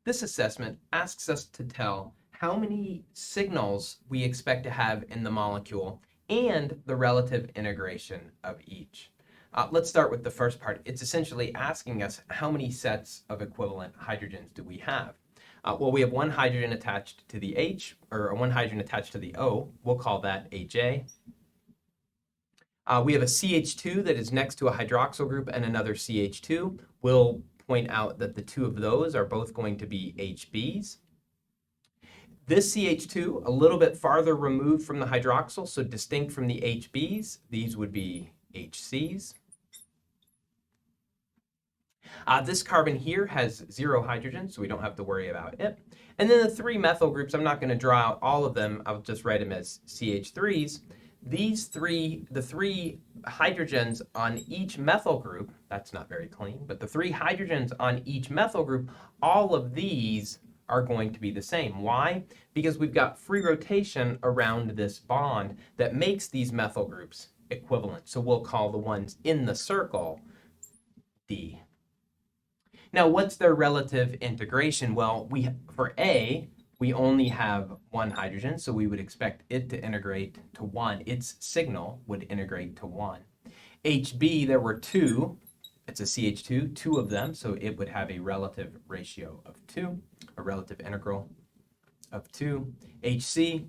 This assessment asks us to tell how many signals we expect to have in the molecule and the relative integration of each. Let's start with the first part. It's essentially asking us how many sets of equivalent hydrogens do we have. Well, we have one hydrogen attached to the H, or one hydrogen attached to the O. We'll call that HA. We have a CH2 that is next to a hydroxyl group and another CH2. We'll point out that the two of those are both going to be HBs. This CH2, a little bit farther removed from the hydroxyl, so distinct from the HBs, these would be HCs. This carbon here has 0 hydrogen, so we don't have to worry about it. And then the 3 methyl groups, I'm not going to draw out all of them, I'll just write them as CH3s. The 3 hydrogens on each methyl group, that's not very clean, but the 3 hydrogens on each methyl group, all of these are going to be the same. Why? Because we've got free rotation around this bond that makes these methyl groups equivalent. So we'll call the ones in the circle D. Now, what's their relative integration? Well, for A, we only have 1 hydrogen, so we would expect it to integrate to 1. Its signal would integrate to 1. HB, there were 2. It's a CH2, 2 of them, so it would have a relative ratio of 2, a relative integral of 2. HC,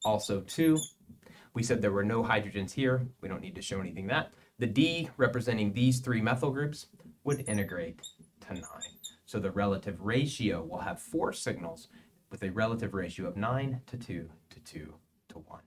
also 2. We said there were no hydrogens here. We don't need to show anything that. The D, representing these 3 methyl groups, would integrate to 9. So the relative ratio will have 4 signals with a relative ratio of 9 to 2 to 2 to 1.